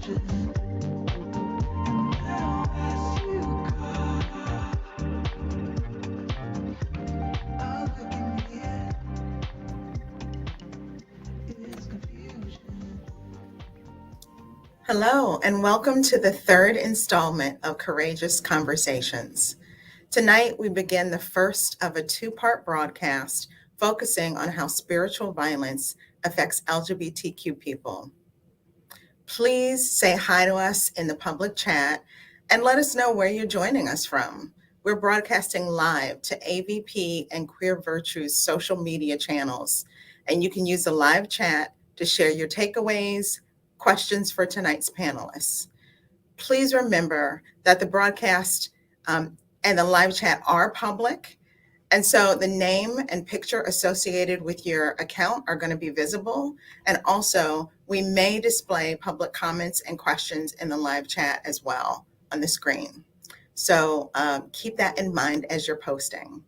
Hello, and welcome to the third installment of Courageous Conversations. Tonight, we begin the first of a two-part broadcast focusing on how spiritual violence affects LGBTQ people. Please say hi to us in the public chat and let us know where you're joining us from. We're broadcasting live to AVP and Queer Virtue's social media channels, and you can use the live chat to share your takeaways, questions for tonight's panelists. Please remember that the broadcast and the live chat are public, and so the name and picture associated with your account are going to be visible. And also, we may display public comments and questions in the live chat as well on the screen. So keep that in mind as you're posting.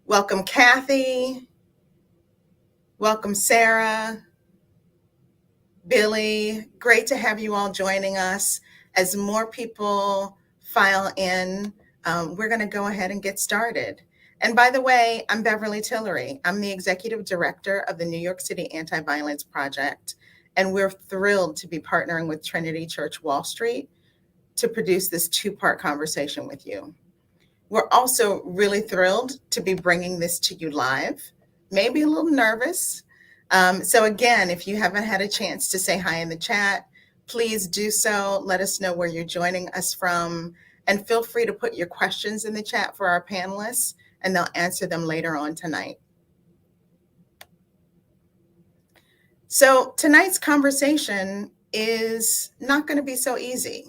Welcome, Kathy. Welcome, Sarah. Billy, great to have you all joining us. As more people file in, we're going to go ahead and get started. And by the way, I'm Beverly Tillery. I'm the Executive Director of the New York City Anti-Violence Project, and we're thrilled to be partnering with Trinity Church Wall Street to produce this two-part conversation with you. We're also really thrilled to be bringing this to you live, maybe a little nervous. So again, if you haven't had a chance to say hi in the chat, please do so. Let us know where you're joining us from, and feel free to put your questions in the chat for our panelists, and they'll answer them later on tonight. So tonight's conversation is not going to be so easy.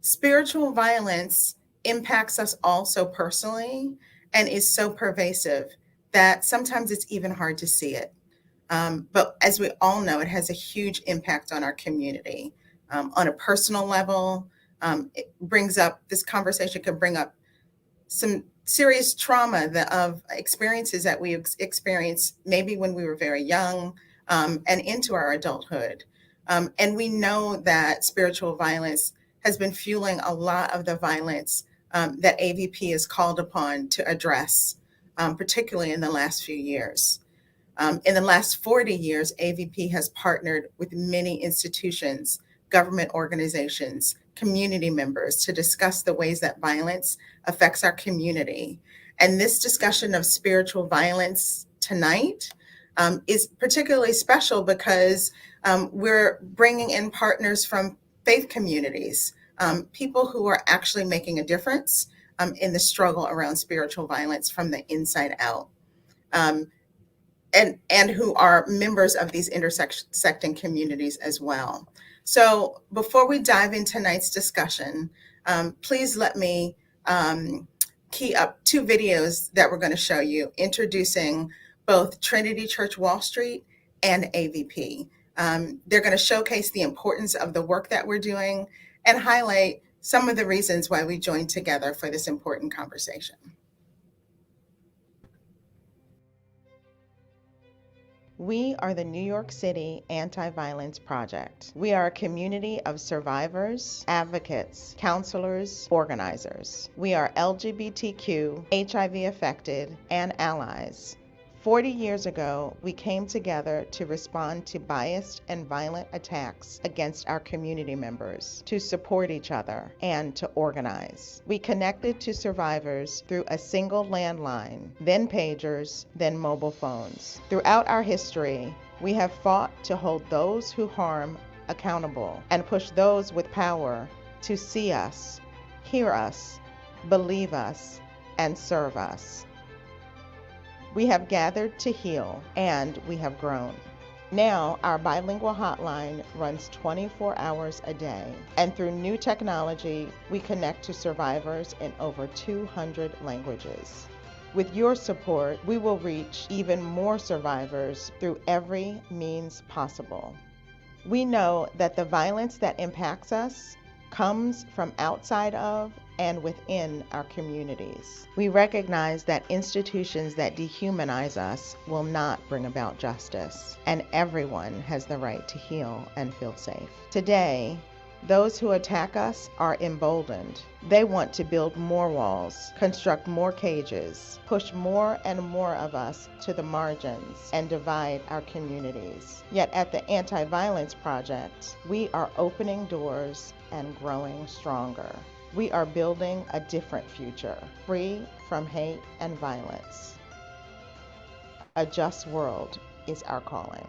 Spiritual violence impacts us all so personally and is so pervasive that sometimes it's even hard to see it. But as we all know, it has a huge impact on our community. On a personal level, this conversation can bring up some serious trauma of experiences that we experienced maybe when we were very young and into our adulthood. And we know that spiritual violence has been fueling a lot of the violence that AVP is called upon to address, particularly in the last few years. In the last 40 years, AVP has partnered with many institutions, government organizations, community members to discuss the ways that violence affects our community. And this discussion of spiritual violence tonight is particularly special because we're bringing in partners from faith communities, people who are actually making a difference in the struggle around spiritual violence from the inside out. And who are members of these intersecting communities as well. So before we dive into tonight's discussion, please let me key up two videos that we're going to show you introducing both Trinity Church Wall Street and AVP. They're going to showcase the importance of the work that we're doing and highlight some of the reasons why we joined together for this important conversation. We are the New York City Anti-Violence Project. We are a community of survivors, advocates, counselors, organizers. We are LGBTQ, HIV affected, and allies. 40 years ago, we came together to respond to biased and violent attacks against our community members, to support each other, and to organize. We connected to survivors through a single landline, then pagers, then mobile phones. Throughout our history, we have fought to hold those who harm accountable and push those with power to see us, hear us, believe us, and serve us. We have gathered to heal, and we have grown. Now, our bilingual hotline runs 24 hours a day, and through new technology, we connect to survivors in over 200 languages. With your support, we will reach even more survivors through every means possible. We know that the violence that impacts us comes from outside of and within our communities. We recognize that institutions that dehumanize us will not bring about justice, and everyone has the right to heal and feel safe. Today, those who attack us are emboldened. They want to build more walls, construct more cages, push more and more of us to the margins, and divide our communities. Yet at the Anti-Violence Project, we are opening doors and growing stronger. We are building a different future, free from hate and violence. A just world is our calling.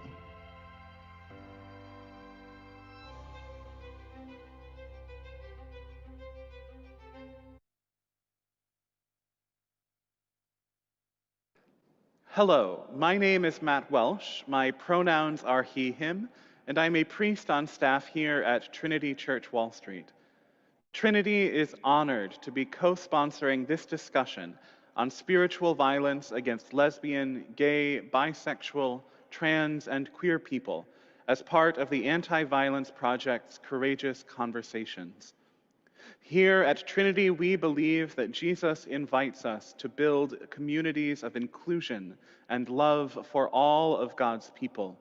Hello, my name is Matt Welsh. My pronouns are he, him, and I'm a priest on staff here at Trinity Church, Wall Street. Trinity is honored to be co-sponsoring this discussion on spiritual violence against lesbian, gay, bisexual, trans, and queer people as part of the Anti-Violence Project's Courageous Conversations. Here at Trinity, we believe that Jesus invites us to build communities of inclusion and love for all of God's people.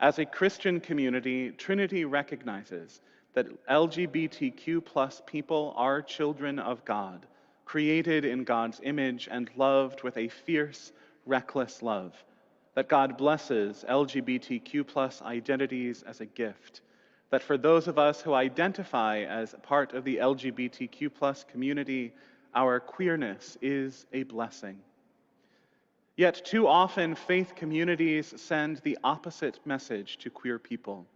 As a Christian community, Trinity recognizes that LGBTQ+ people are children of God, created in God's image and loved with a fierce, reckless love, that God blesses LGBTQ+ identities as a gift, that for those of us who identify as part of the LGBTQ+ community, our queerness is a blessing. Yet too often, faith communities send the opposite message to queer people.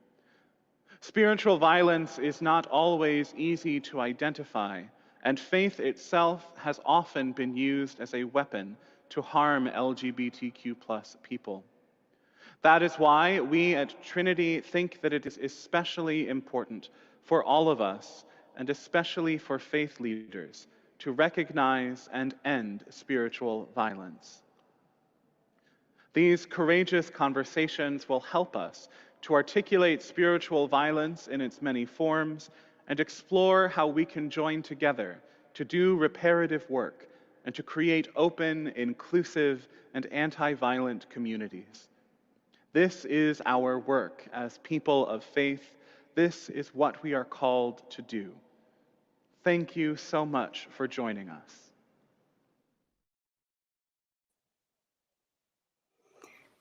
Spiritual violence is not always easy to identify, and faith itself has often been used as a weapon to harm LGBTQ+ people. That is why we at Trinity think that it is especially important for all of us, and especially for faith leaders, to recognize and end spiritual violence. These courageous conversations will help us to articulate spiritual violence in its many forms and explore how we can join together to do reparative work and to create open, inclusive, and anti-violent communities. This is our work as people of faith. This is what we are called to do. Thank you so much for joining us.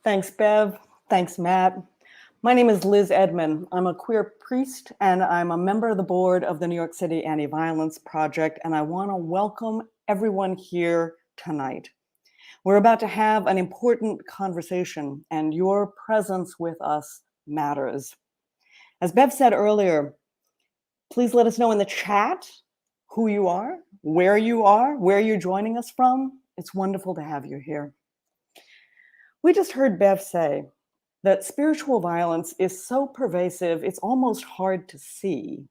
Thanks, Bev. Thanks, Matt. My name is Liz Edmond. I'm a queer priest, and I'm a member of the board of the New York City Anti-Violence Project, and I want to welcome everyone here tonight. We're about to have an important conversation, and your presence with us matters. As Bev said earlier, please let us know in the chat who you are, where you're joining us from. It's wonderful to have you here. We just heard Bev say that spiritual violence is so pervasive, it's almost hard to see.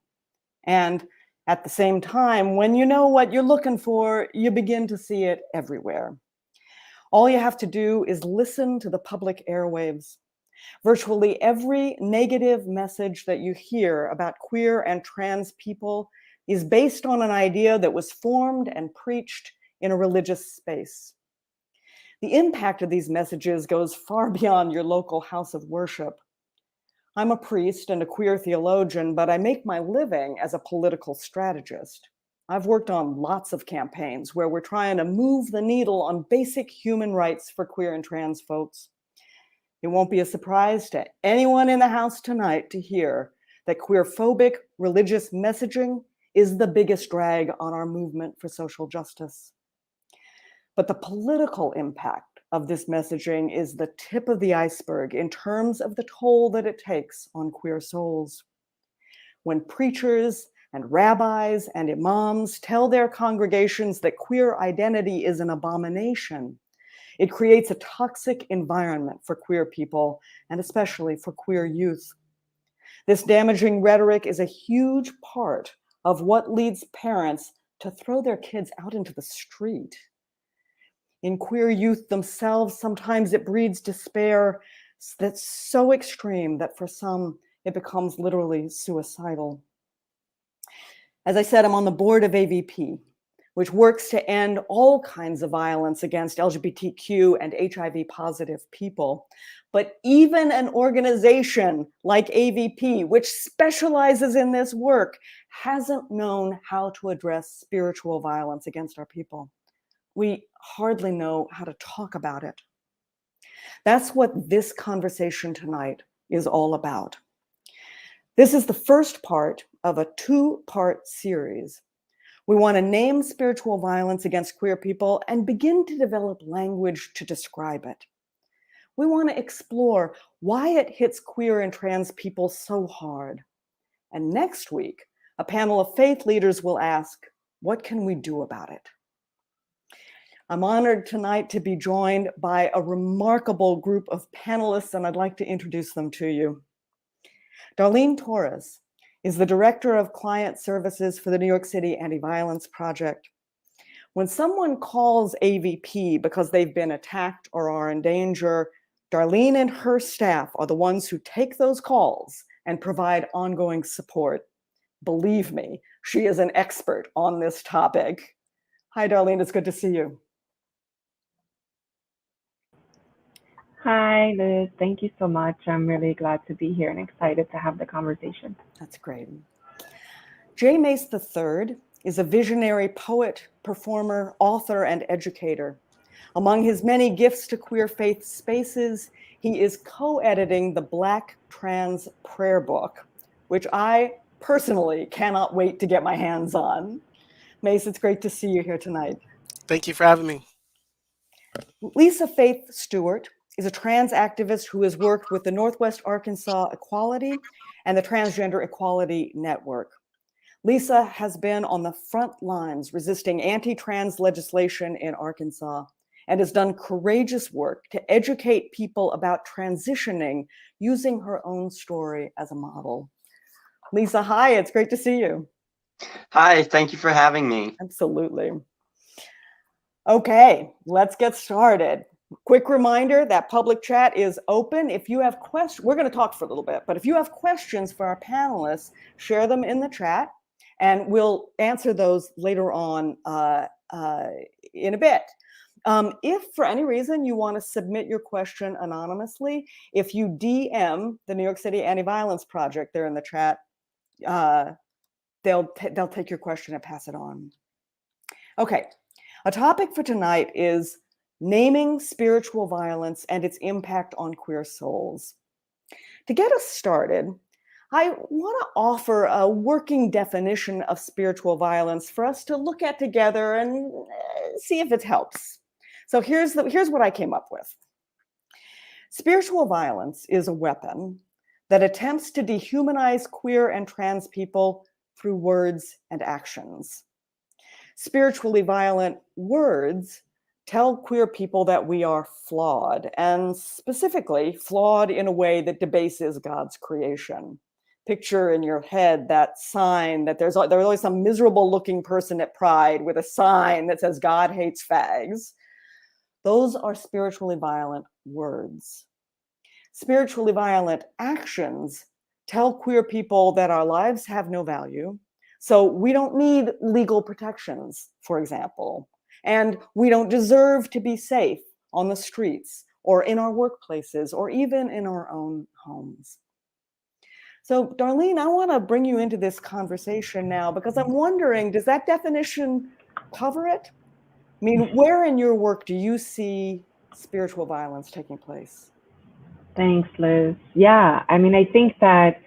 And at the same time, when you know what you're looking for, you begin to see it everywhere. All you have to do is listen to the public airwaves. Virtually every negative message that you hear about queer and trans people is based on an idea that was formed and preached in a religious space. The impact of these messages goes far beyond your local house of worship. I'm a priest and a queer theologian, but I make my living as a political strategist. I've worked on lots of campaigns where we're trying to move the needle on basic human rights for queer and trans folks. It won't be a surprise to anyone in the house tonight to hear that queer-phobic religious messaging is the biggest drag on our movement for social justice. But the political impact of this messaging is the tip of the iceberg in terms of the toll that it takes on queer souls. When preachers and rabbis and imams tell their congregations that queer identity is an abomination, it creates a toxic environment for queer people and especially for queer youth. This damaging rhetoric is a huge part of what leads parents to throw their kids out into the street. In queer youth themselves, sometimes it breeds despair that's so extreme that for some, it becomes literally suicidal. As I said, I'm on the board of AVP, which works to end all kinds of violence against LGBTQ and HIV positive people. But even an organization like AVP, which specializes in this work, hasn't known how to address spiritual violence against our people. We hardly know how to talk about it. That's what this conversation tonight is all about. This is the first part of a two-part series. We want to name spiritual violence against queer people and begin to develop language to describe it. We want to explore why it hits queer and trans people so hard. And next week, a panel of faith leaders will ask, what can we do about it? I'm honored tonight to be joined by a remarkable group of panelists, and I'd like to introduce them to you. Darlene Torres is the Director of Client Services for the New York City Anti-Violence Project. When someone calls AVP because they've been attacked or are in danger, Darlene and her staff are the ones who take those calls and provide ongoing support. Believe me, she is an expert on this topic. Hi, Darlene, it's good to see you. Hi, Liz. Thank you so much. I'm really glad to be here and excited to have the conversation. That's great. Mace III is a visionary poet, performer, author, and educator. Among his many gifts to queer faith spaces, he is co-editing the Black Trans Prayer Book, which I personally cannot wait to get my hands on. Mace, it's great to see you here tonight. Thank you for having me. Lisa Faith Stewart is a trans activist who has worked with the Northwest Arkansas Equality and the Transgender Equality Network. Lisa has been on the front lines resisting anti-trans legislation in Arkansas and has done courageous work to educate people about transitioning using her own story as a model. Lisa, hi, it's great to see you. Hi, thank you for having me. Absolutely. Okay, let's get started. Quick reminder that public chat is open. If you have questions, we're going to talk for a little bit, but if you have questions for our panelists, share them in the chat and we'll answer those later on in a bit. If for any reason you want to submit your question anonymously, if you DM the New York City Anti-Violence Project, they're in the chat, they'll take your question and pass it on. Okay, a topic for tonight is naming spiritual violence and its impact on queer souls. To get us started, I want to offer a working definition of spiritual violence for us to look at together and see if it helps. So here's what I came up with. Spiritual violence is a weapon that attempts to dehumanize queer and trans people through words and actions. Spiritually violent words tell queer people that we are flawed, and specifically flawed in a way that debases God's creation. Picture in your head that sign that there's always some miserable looking person at Pride with a sign that says God hates fags. Those are spiritually violent words. Spiritually violent actions tell queer people that our lives have no value, so we don't need legal protections, for example. And we don't deserve to be safe on the streets or in our workplaces or even in our own homes. So Darlene, I want to bring you into this conversation now because I'm wondering, does that definition cover it? I mean, where in your work do you see spiritual violence taking place? Thanks, Liz. Yeah, I mean, I think that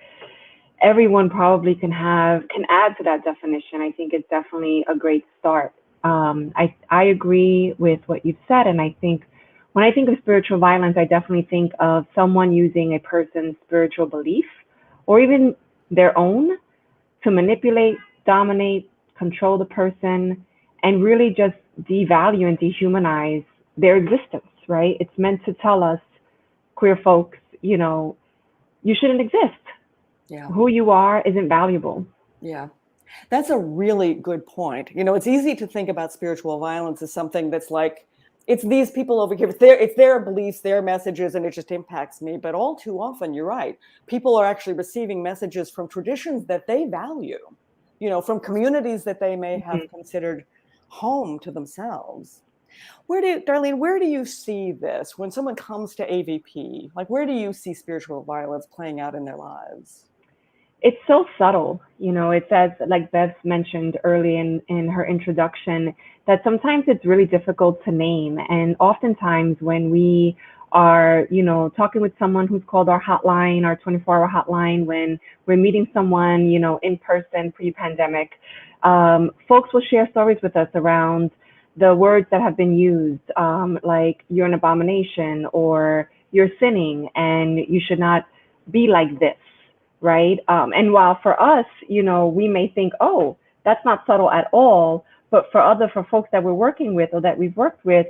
everyone probably can add to that definition. I think it's definitely a great start. I agree with what you've said, and I think when I think of spiritual violence, I definitely think of someone using a person's spiritual belief or even their own to manipulate, dominate, control the person, and really just devalue and dehumanize their existence, right? It's meant to tell us, queer folks, you know, you shouldn't exist. Yeah. Who you are isn't valuable. Yeah. That's a really good point. You know, it's easy to think about spiritual violence as something that's like, it's these people over here, it's their beliefs, their messages, and it just impacts me. But all too often, you're right, people are actually receiving messages from traditions that they value. from communities that they may have considered home to themselves. Darlene, where do you see this when someone comes to AVP? Like, where do you see spiritual violence playing out in their lives? It's so subtle. It's as, like Bev mentioned early in her introduction, that sometimes it's really difficult to name. And oftentimes when we are, talking with someone who's called our hotline, our 24-hour hotline, when we're meeting someone, in person pre-pandemic, folks will share stories with us around the words that have been used, like you're an abomination, or you're sinning and you should not be like this. Right. And while for us, we may think, oh, that's not subtle at all. But for folks that we're working with or that we've worked with,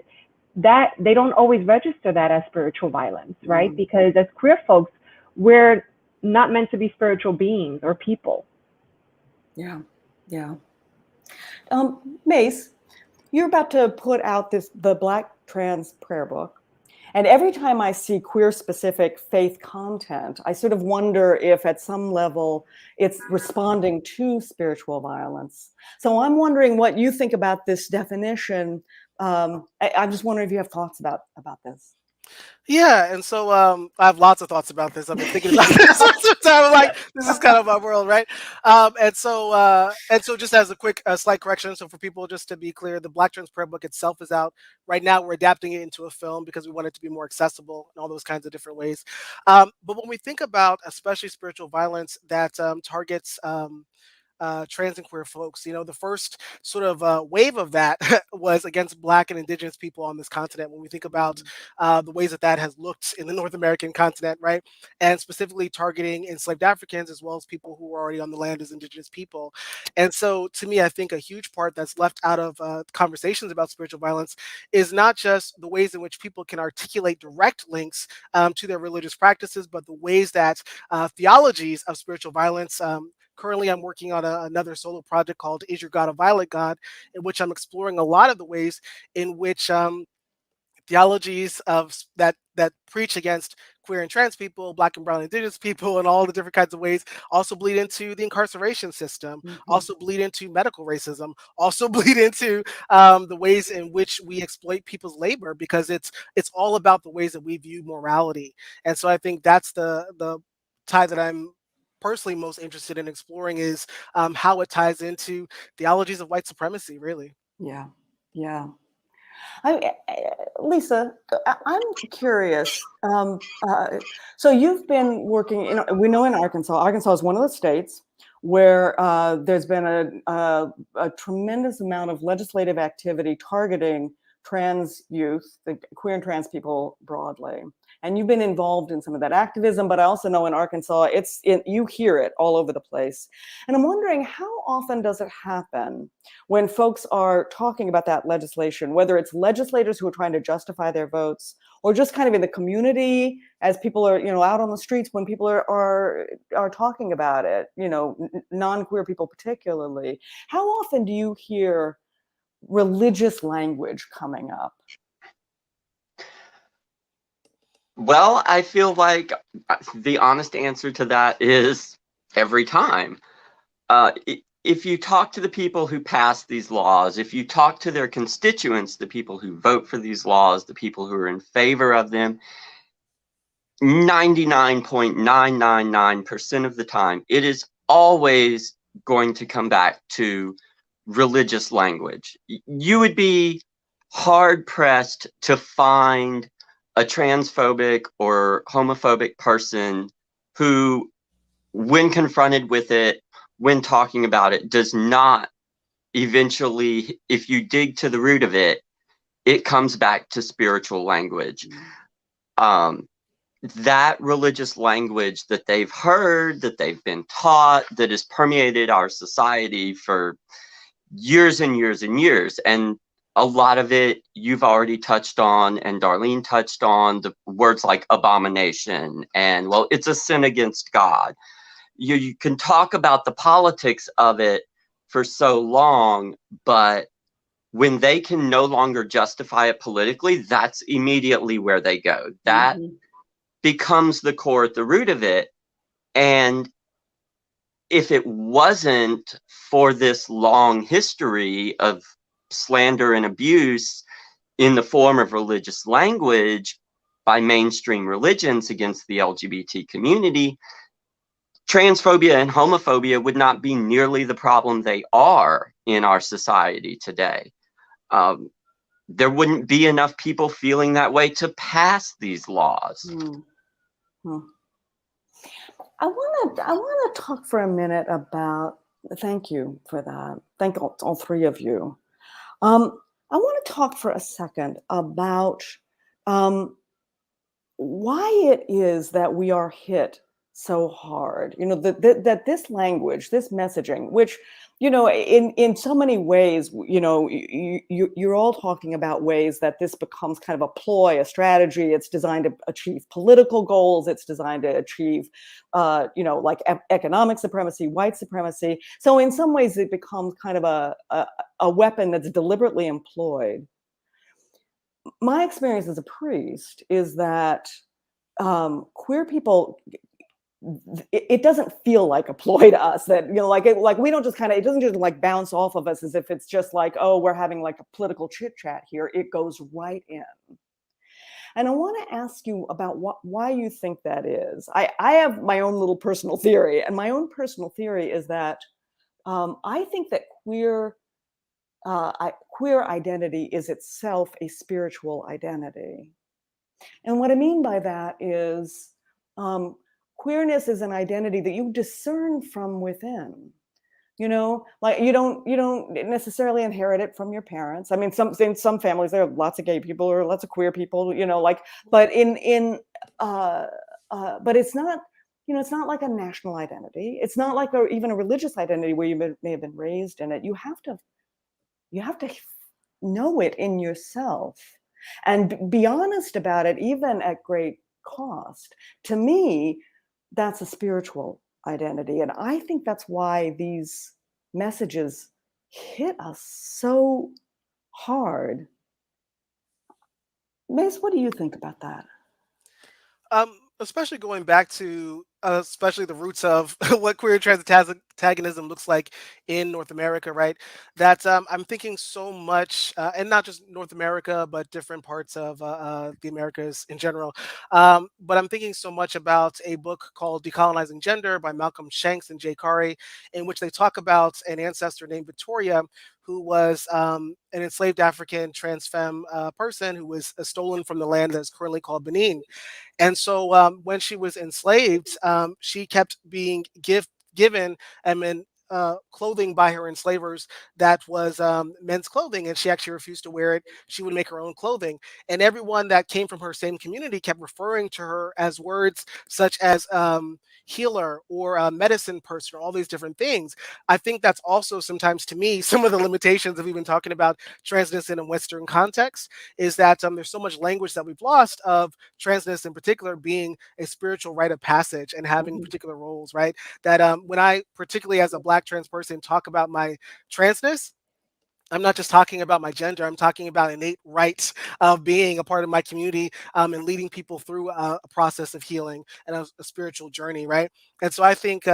that they don't always register that as spiritual violence. Right. Because as queer folks, we're not meant to be spiritual beings or people. Yeah. Yeah. Mace, you're about to put out the Black Trans Prayer Book. And every time I see queer specific faith content, I sort of wonder if at some level it's responding to spiritual violence. So I'm wondering what you think about this definition. I'm just wondering if you have thoughts about this. Yeah, and so I have lots of thoughts about this. I've been thinking about this for some time. I'm like, this is kind of my world, right? And so just as a slight correction, so for people just to be clear, the Black Trans Prayer Book itself is out right now. We're adapting it into a film because we want it to be more accessible in all those kinds of different ways. But when we think about especially spiritual violence that targets trans and queer folks, the first sort of wave of that was against Black and Indigenous people on this continent. When we think about the ways that has looked in the North American continent, right, and specifically targeting enslaved Africans as well as people who were already on the land as Indigenous people. And so, to me, I think a huge part that's left out of conversations about spiritual violence is not just the ways in which people can articulate direct links to their religious practices, but the ways that theologies of spiritual violence. Currently, I'm working on another solo project called Is Your God a Violent God, in which I'm exploring a lot of the ways in which theologies of that preach against queer and trans people, Black and brown Indigenous people, and all the different kinds of ways also bleed into the incarceration system, also bleed into medical racism, also bleed into the ways in which we exploit people's labor, because it's all about the ways that we view morality. And so I think that's the tie that I'm personally most interested in exploring, is how it ties into theologies of white supremacy, really. Yeah. Lisa, I'm curious. So you've been working, we know in Arkansas is one of the states where there's been a tremendous amount of legislative activity targeting trans youth, the queer and trans people broadly. And you've been involved in some of that activism, but I also know in Arkansas, you hear it all over the place. And I'm wondering, how often does it happen when folks are talking about that legislation, whether it's legislators who are trying to justify their votes, or just kind of in the community as people are, out on the streets when people are talking about it, non-queer people particularly. How often do you hear religious language coming up? Well, I feel like the honest answer to that is every time. If you talk to the people who pass these laws, if you talk to their constituents, the people who vote for these laws, the people who are in favor of them, 99.999% of the time, it is always going to come back to religious language. You would be hard-pressed to find a transphobic or homophobic person who, when confronted with it, when talking about it, does not eventually, if you dig to the root of it, it comes back to spiritual language. That religious language that they've heard, that they've been taught, that has permeated our society for years and years and years. And a lot of it you've already touched on, and Darlene touched on, the words like abomination and, well, it's a sin against God. You can talk about the politics of it for so long, but when they can no longer justify it politically, that's immediately where they go. That becomes the core at the root of it. And if it wasn't for this long history of slander and abuse in the form of religious language by mainstream religions against the LGBT community, transphobia and homophobia would not be nearly the problem they are in our society today. There wouldn't be enough people feeling that way to pass these laws. Mm-hmm. I want to talk for a minute about. Thank you for that. Thank all three of you. I want to talk for a second about why it is that we are hit so hard. You know, that this language, this messaging, which, you know, in so many ways, you know, you're all talking about ways that this becomes kind of a ploy, a strategy. It's designed to achieve political goals. It's designed to achieve, you know, like economic supremacy, white supremacy. So in some ways, it becomes kind of a weapon that's deliberately employed. My experience as a priest is that queer people, it doesn't feel like a ploy to us, that, you know, like we don't just kind of, it doesn't just like bounce off of us as if it's just like, oh, we're having like a political chit chat here. It goes right in. And I want to ask you about why you think that is. I have my own little personal theory, and my own personal theory is that I think that queer identity is itself a spiritual identity. And what I mean by that is queerness is an identity that you discern from within. You know, like you don't necessarily inherit it from your parents. I mean, in some families there are lots of gay people or lots of queer people, you know, like, but but it's not, you know, it's not like a national identity. It's not like even a religious identity where you may have been raised in it. You have to know it in yourself and be honest about it, even at great cost. To me, that's a spiritual identity. And I think that's why these messages hit us so hard. Mace, what do you think about that? Especially going back to especially the roots of what queer and trans antagonism looks like in North America, right? That I'm thinking so much, and not just North America, but different parts of the Americas in general. But I'm thinking so much about a book called Decolonizing Gender by Malcolm Shanks and Jay Carey, in which they talk about an ancestor named Victoria, who was an enslaved African trans femme person who was stolen from the land that is currently called Benin. And so when she was enslaved, she kept being given clothing by her enslavers that was men's clothing, and she actually refused to wear it. She would make her own clothing. And everyone that came from her same community kept referring to her as words such as healer or medicine person, or all these different things. I think that's also sometimes, to me, some of the limitations of even talking about transness in a Western context, is that there's so much language that we've lost of transness in particular being a spiritual rite of passage and having particular roles, right? That when I, particularly as a Black trans person, talk about my transness, I'm not just talking about my gender. I'm talking about innate rights of being a part of my community and leading people through a process of healing and a spiritual journey, right? And so I think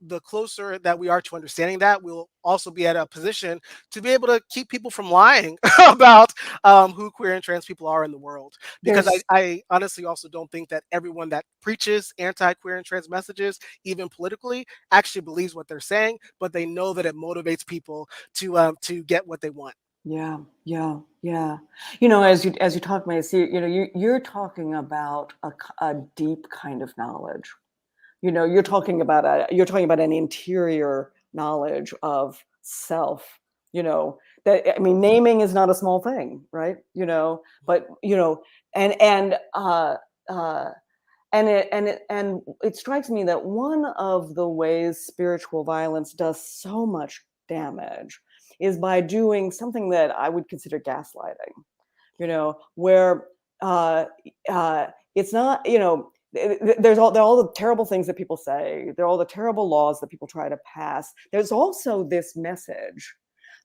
the closer that we are to understanding that, we'll also be at a position to be able to keep people from lying about who queer and trans people are in the world. Because I honestly also don't think that everyone that preaches anti-queer and trans messages, even politically, actually believes what they're saying, but they know that it motivates people to get what they want. Yeah. You know, as you talk, Mace, you know, you're talking about a deep kind of knowledge. You know, you're talking about an interior knowledge of self. You know, that, I mean, naming is not a small thing, right? You know, but you know, and it strikes me that one of the ways spiritual violence does so much damage is by doing something that I would consider gaslighting, you know, where it's not, you know, there's all the terrible things that people say, there are all the terrible laws that people try to pass. There's also this message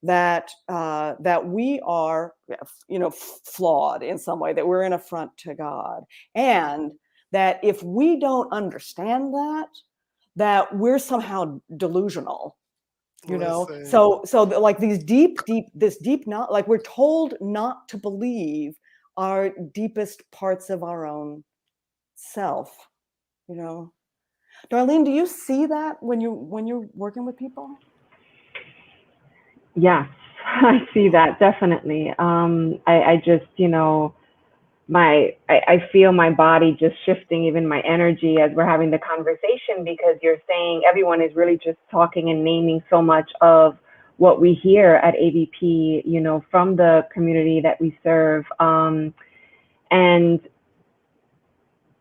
that that we are, you know, flawed in some way, that we're an affront to God, and that if we don't understand that, that we're somehow delusional, you know? Listen. Like this deep, not like we're told not to believe our deepest parts of our own self, you know? Darlene, do you see that when you're working with people? Yes, I see that definitely. I just, you know, I feel my body just shifting, even my energy as we're having the conversation, because you're saying everyone is really just talking and naming so much of what we hear at AVP, you know, from the community that we serve, and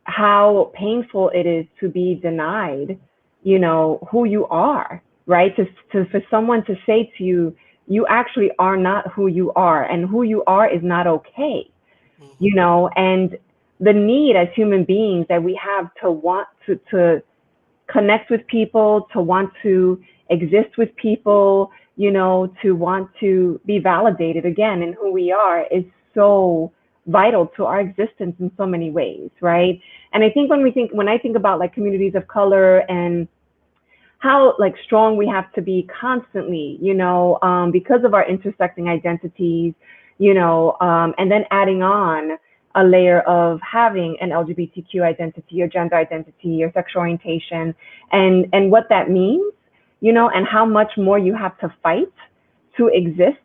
how painful it is to be denied, you know, who you are, right? For someone to say to you, you actually are not who you are, and who you are is not okay, you know, and the need as human beings that we have to want to connect with people, to want to exist with people, you know, to want to be validated again in who we are is so vital to our existence in so many ways, right? And I think when I think about like communities of color and how like strong we have to be constantly, you know, because of our intersecting identities, you know, and then adding on a layer of having an LGBTQ identity or gender identity or sexual orientation, and what that means, you know, and how much more you have to fight to exist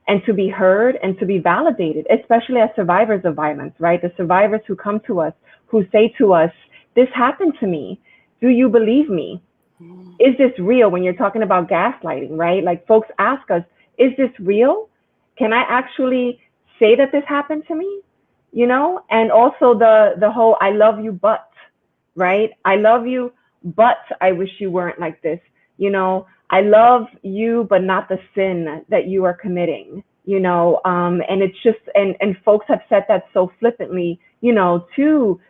and to be heard and to be validated, especially as survivors of violence, right? The survivors who come to us, who say to us, this happened to me. Do you believe me? Is this real? When you're talking about gaslighting, right? Like folks ask us, is this real? Can I actually say that this happened to me? You know, and also the whole I love you, but, right? I love you, but I wish you weren't like this. You know, I love you, but not the sin that you are committing, you know, and it's just, and folks have said that so flippantly, you know, to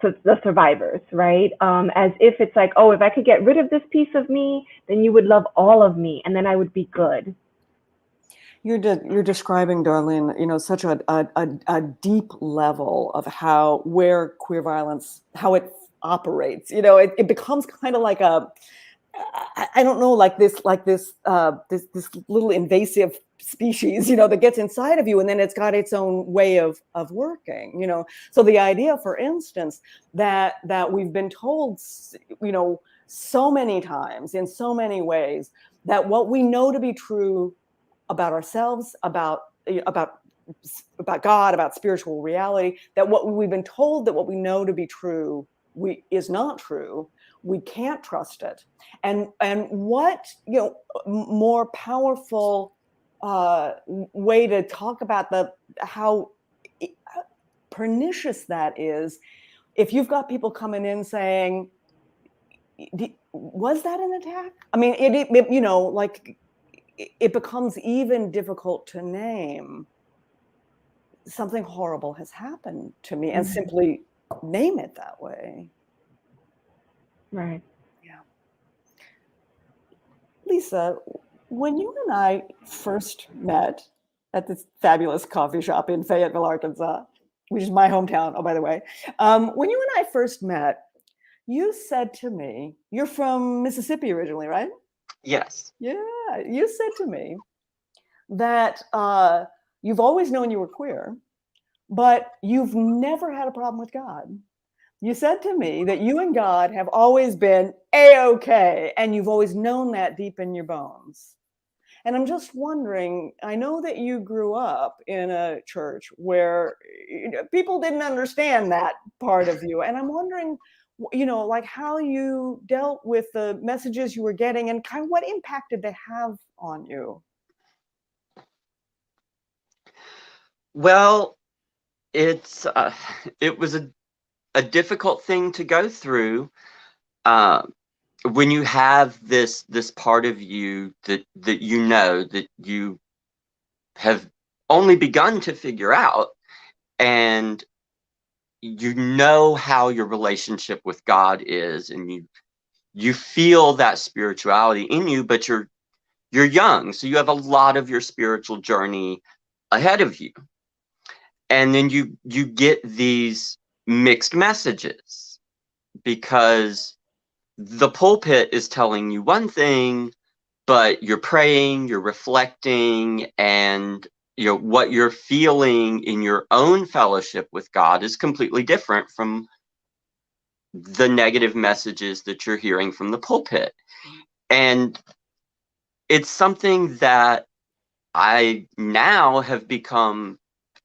the survivors, right? As if it's like, oh, if I could get rid of this piece of me, then you would love all of me, and then I would be good. You're describing, Darlene, you know, such a deep level of where queer violence, how it operates. You know, it becomes kind of like I don't know, like this little invasive species, you know, that gets inside of you, and then it's got its own way of working, you know. So the idea, for instance, that we've been told, you know, so many times in so many ways that what we know to be true about ourselves, about God, about spiritual reality, that what we've been told that what we know to be true is not true. We can't trust it. And what, you know, more powerful way to talk about how pernicious that is, if you've got people coming in saying, was that an attack? I mean, it you know, like, it becomes even difficult to name something horrible has happened to me and simply name it that way. Right. Yeah. Lisa, when you and I first met at this fabulous coffee shop in Fayetteville, Arkansas, which is my hometown, oh, by the way, when you and I first met, you said to me, you're from Mississippi originally, right? Yes. Yeah, you said to me that you've always known you were queer, but you've never had a problem with God. You said to me that you and God have always been A-okay, and you've always known that deep in your bones. And I'm just wondering, I know that you grew up in a church where, you know, people didn't understand that part of you. And I'm wondering, you know, like how you dealt with the messages you were getting and kind of what impact did they have on you? Well, it was a difficult thing to go through when you have this part of you that you know that you have only begun to figure out, and you know how your relationship with God is, and you feel that spirituality in you, but you're young, so you have a lot of your spiritual journey ahead of you. And then you get these mixed messages because the pulpit is telling you one thing, but you're praying, you're reflecting, and what you're feeling in your own fellowship with God is completely different from the negative messages that you're hearing from the pulpit. And it's something that I now have become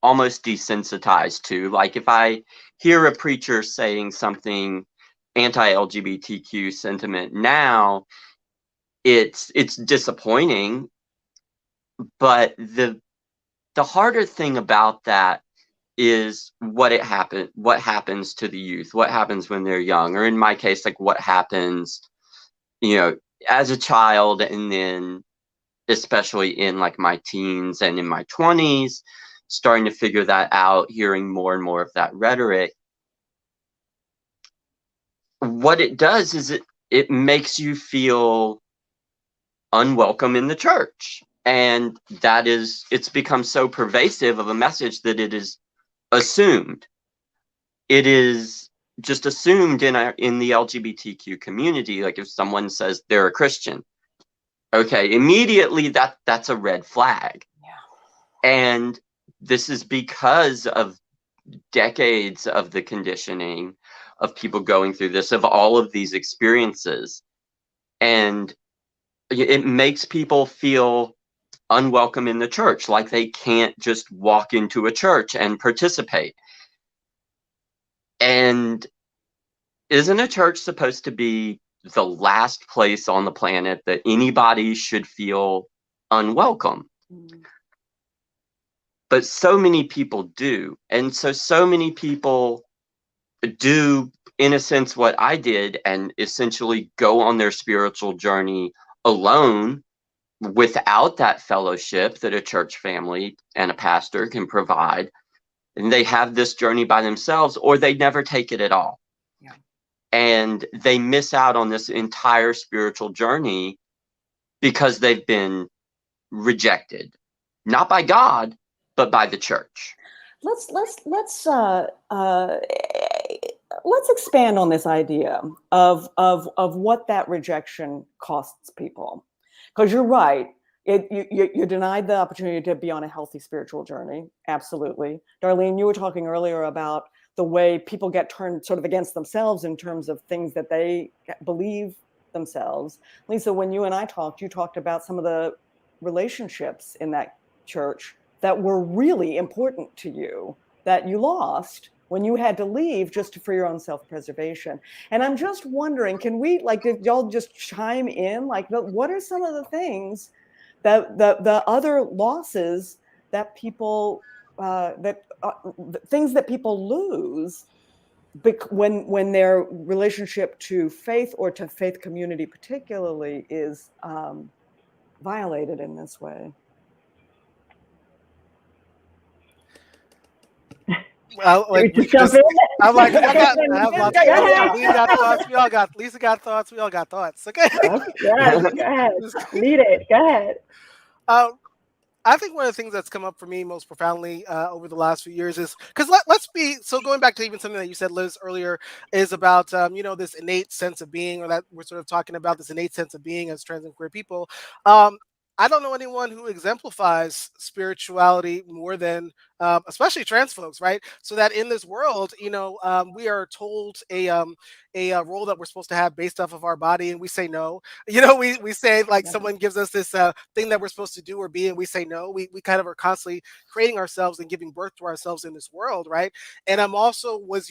almost desensitized to. Like, if I hear a preacher saying something anti-LGBTQ sentiment now, it's disappointing. But the harder thing about that is what happens to the youth, what happens when they're young, or in my case, like what happens, as a child, and then especially in like my teens and in my 20s, starting to figure that out, hearing more and more of that rhetoric. What it does is it makes you feel unwelcome in the church. And it's become so pervasive of a message that it is assumed. It is just assumed in the LGBTQ community. Like, if someone says they're a Christian, okay, immediately that's a red flag. Yeah. And this is because of decades of the conditioning of people going through this, of all of these experiences. And it makes people feel unwelcome in the church, like they can't just walk into a church and participate. And isn't a church supposed to be the last place on the planet that anybody should feel unwelcome? Mm. But so many people do. And so many people do, in a sense, what I did, and essentially go on their spiritual journey alone, without that fellowship that a church family and a pastor can provide. And they have this journey by themselves, or they never take it at all. Yeah. And they miss out on this entire spiritual journey because they've been rejected, not by God, but by the church. Let's expand on this idea of what that rejection costs people. Because you're right, you're denied the opportunity to be on a healthy spiritual journey. Absolutely. Darlene, you were talking earlier about the way people get turned sort of against themselves in terms of things that they believe themselves. Lisa, when you and I talked, you talked about some of the relationships in that church that were really important to you that you lost when you had to leave just for your own self-preservation. And I'm just wondering, can we, like, if y'all just chime in, like, what are some of the things that the other losses that people, things that people lose when their relationship to faith, or to faith community particularly, is violated in this way? Well, like, we just, I'm like, I have lots of thoughts. Lisa got thoughts. Lisa got thoughts. We all got thoughts. Okay. Yes, go ahead. Lead it. Go ahead. I think one of the things that's come up for me most profoundly over the last few years is, because let's be, so going back to even something that you said, Liz, earlier, is about, this innate sense of being, or that we're sort of talking about this innate sense of being as trans and queer people. I don't know anyone who exemplifies spirituality more than, especially trans folks, right? So that in this world, we are told a role that we're supposed to have based off of our body, and we say no. We say, like, someone gives us this thing that we're supposed to do or be, and we say no. We kind of are constantly creating ourselves and giving birth to ourselves in this world, right? And I also was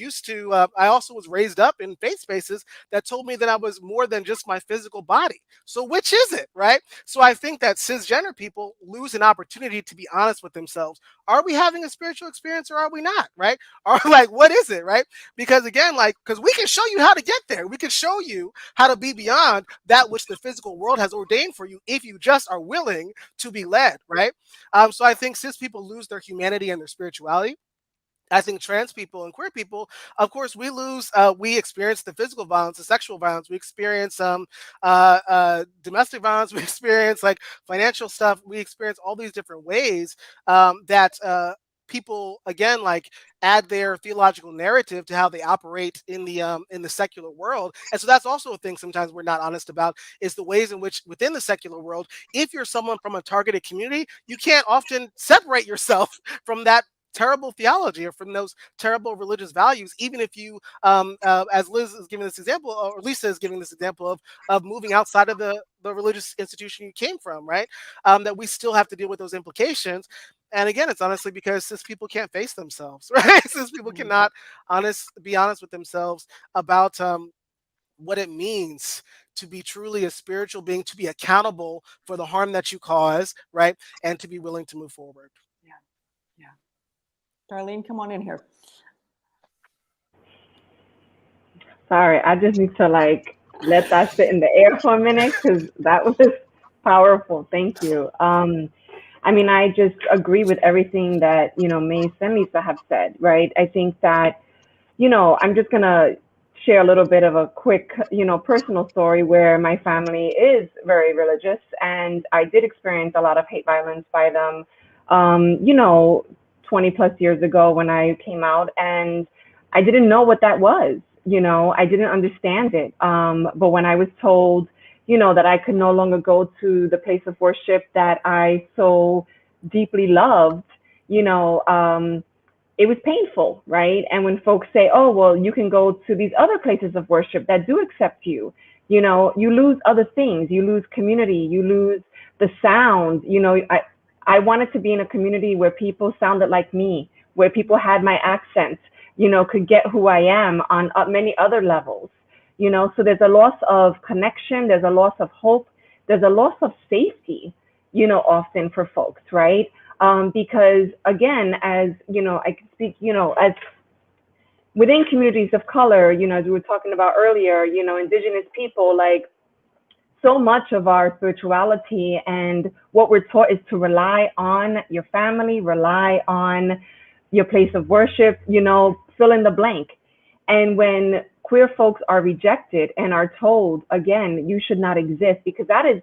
raised up in faith spaces that told me that I was more than just my physical body. So which is it, right? So I think that cisgender people lose an opportunity to be honest with themselves. Are we having a spiritual experience, or are we not, right? Or, like, what is it, right? Because again, because we can show you how to get there. We can show you how to be beyond that which the physical world has ordained for you, if you just are willing to be led, right? So I think cis people lose their humanity and their spirituality. I think trans people and queer people, of course, we experience the physical violence, the sexual violence. We experience domestic violence. We experience, like, financial stuff. We experience all these different ways that people again like add their theological narrative to how they operate in the secular world. And so that's also a thing sometimes we're not honest about, is the ways in which within the secular world, if you're someone from a targeted community, you can't often separate yourself from that terrible theology or from those terrible religious values, even if you as Liz is giving this example, or Lisa is giving this example of moving outside of the religious institution you came from, right? That we still have to deal with those implications. And again, it's honestly because cis people can't face themselves, right? Cis people cannot be honest with themselves about what it means to be truly a spiritual being, to be accountable for the harm that you cause, right? And to be willing to move forward. Darlene, come on in here. Sorry, I just need to like let that sit in the air for a minute because that was powerful. Thank you. I mean, I just agree with everything that, Mace and Lisa have said, right? I think that, I'm just going to share a little bit of a quick, personal story where my family is very religious, and I did experience a lot of hate violence by them, 20 plus years ago when I came out, and I didn't know what that was. I didn't understand it. But when I was told, that I could no longer go to the place of worship that I so deeply loved, it was painful, right? And when folks say, oh, well, you can go to these other places of worship that do accept you, you lose other things. You lose community, you lose the sound. I wanted to be in a community where people sounded like me, where people had my accent, could get who I am on many other levels. So there's a loss of connection, there's a loss of hope, there's a loss of safety, often for folks, right? Because again, as I can speak, as within communities of color, as we were talking about earlier, indigenous people, like so much of our spirituality and what we're taught is to rely on your family, rely on your place of worship, fill in the blank. And when queer folks are rejected and are told, again, you should not exist, because that is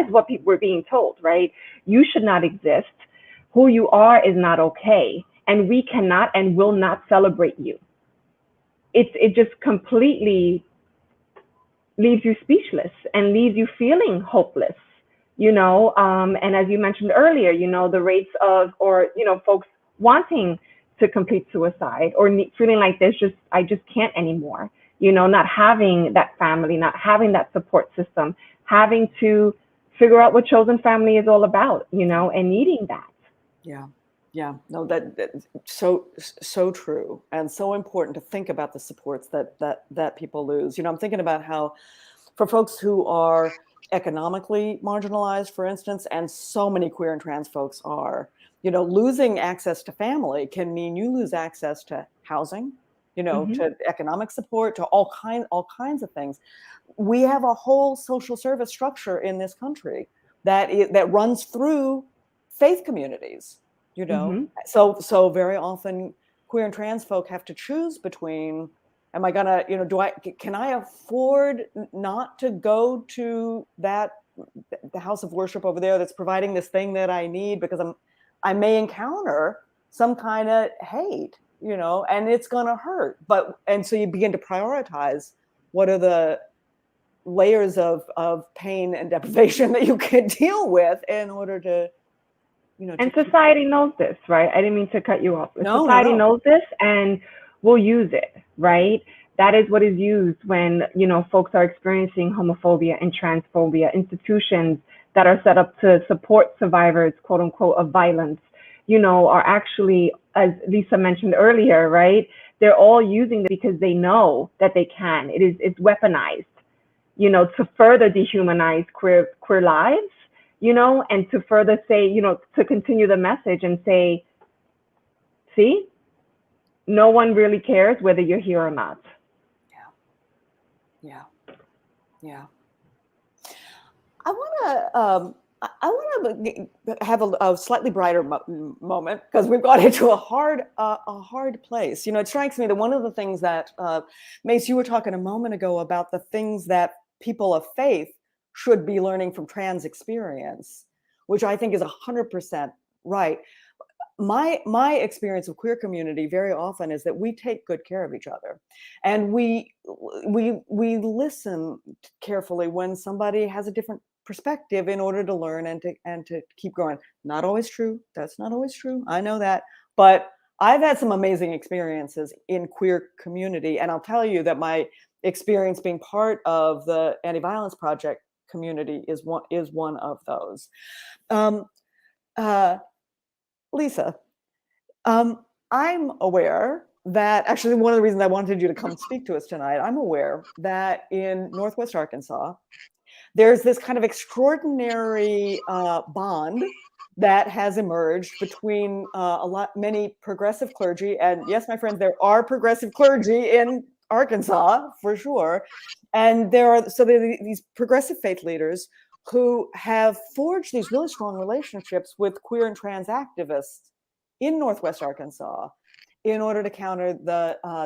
what people were being told, right? You should not exist. Who you are is not okay. And we cannot and will not celebrate you. It just completely leaves you speechless and leaves you feeling hopeless, and as you mentioned earlier, the rates of, or, folks wanting to complete suicide or feeling like I just can't anymore, not having that family, not having that support system, having to figure out what chosen family is all about, and needing that. Yeah, no, that's so true, and so important to think about the supports that people lose. I'm thinking about how for folks who are economically marginalized, for instance, and so many queer and trans folks are, losing access to family can mean you lose access to housing, to economic support, to all kinds of things. We have a whole social service structure in this country that runs through faith communities. So very often queer and trans folk have to choose between, am I gonna, can I afford not to go to the house of worship over there that's providing this thing that I need, because I may encounter some kind of hate, and it's gonna hurt. And so you begin to prioritize what are the layers of pain and deprivation that you can deal with in order to, and society knows this, right? I didn't mean to cut you off. Society knows this and will use it, right? That is what is used when, folks are experiencing homophobia and transphobia. Institutions that are set up to support survivors, quote unquote, of violence, are actually, as Lisa mentioned earlier, right? They're all using it because they know that they can. It's weaponized, to further dehumanize queer lives, and to further say, to continue the message and say, see, no one really cares whether you're here or not. Yeah. I want to have a slightly brighter moment, because we've got into a hard place. It strikes me that one of the things that, Mace, you were talking a moment ago about the things that people of faith should be learning from trans experience, which I think is 100% right. my experience of queer community very often is that we take good care of each other, and we listen carefully when somebody has a different perspective in order to learn and to keep growing. Not always true. That's not always true. I know that, but I've had some amazing experiences in queer community, and I'll tell you that my experience being part of the Anti-Violence Project community is one of those. Lisa, I'm aware that actually one of the reasons I wanted you to come speak to us tonight, I'm aware that in Northwest Arkansas, there's this kind of extraordinary bond that has emerged between many progressive clergy. And yes, my friends, there are progressive clergy in Arkansas for sure. And there are these progressive faith leaders who have forged these really strong relationships with queer and trans activists in Northwest Arkansas in order to counter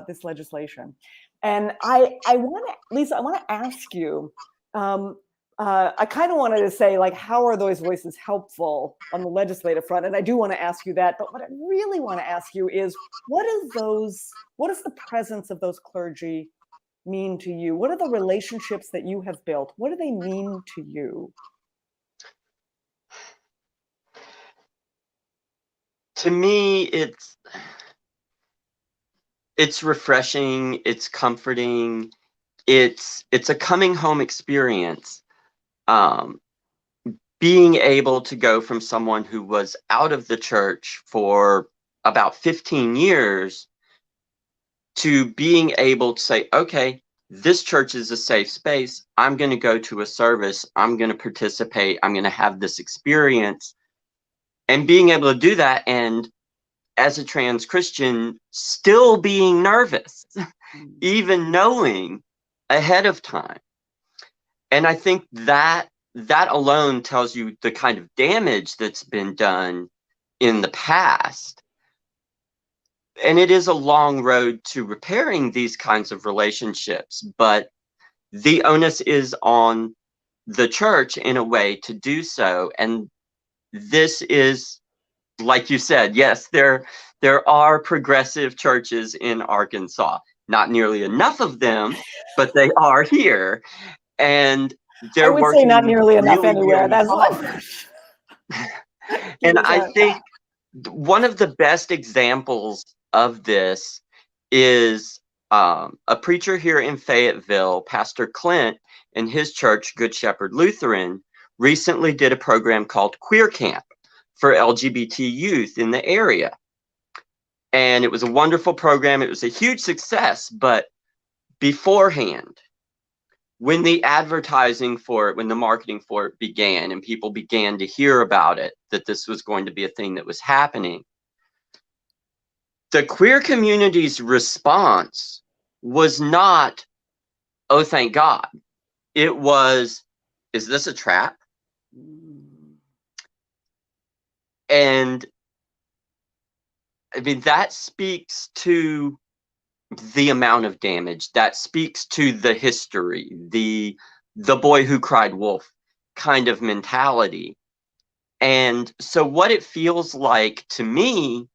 this legislation. And I want to, Lisa, I want to ask you, I kind of wanted to say, like, how are those voices helpful on the legislative front? And I do want to ask you that, but what I really want to ask you is, what does the presence of those clergy mean to you? What are the relationships that you have built? What do they mean to you? To me, it's refreshing, it's comforting, it's a coming home experience. Being able to go from someone who was out of the church for about 15 years to being able to say, okay, this church is a safe space. I'm going to go to a service. I'm going to participate. I'm going to have this experience. And being able to do that, and as a trans Christian, still being nervous, even knowing ahead of time. And I think that alone tells you the kind of damage that's been done in the past. And it is a long road to repairing these kinds of relationships, but the onus is on the church in a way to do so. And this is, like you said, yes, there are progressive churches in Arkansas. Not nearly enough of them, but they are here. And they're I would say not nearly enough really, anywhere. really That's hard. And I think one of the best examples of this is a preacher here in Fayetteville, Pastor Clint, and his church, Good Shepherd Lutheran, recently did a program called Queer Camp for LGBT youth in the area. And it was a wonderful program. It was a huge success, but beforehand, when the advertising for it, when the marketing for it began and people began to hear about it, that this was going to be a thing that was happening, the queer community's response was not, oh, thank God. It was, is this a trap? And I mean, that speaks to the amount of damage. That speaks to the history, the boy who cried wolf kind of mentality. And so what it feels like to me,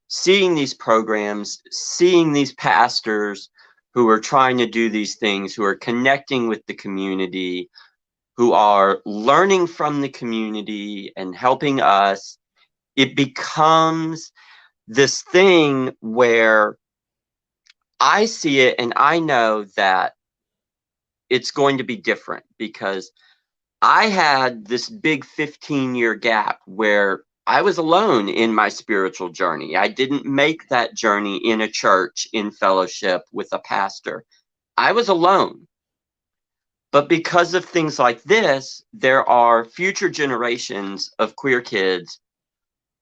seeing these programs, seeing these pastors who are trying to do these things, who are connecting with the community, who are learning from the community and helping us, it becomes this thing where I see it and I know that it's going to be different, because I had this big 15-year gap where I was alone in my spiritual journey. I didn't make that journey in a church, in fellowship with a pastor. I was alone. But because of things like this, there are future generations of queer kids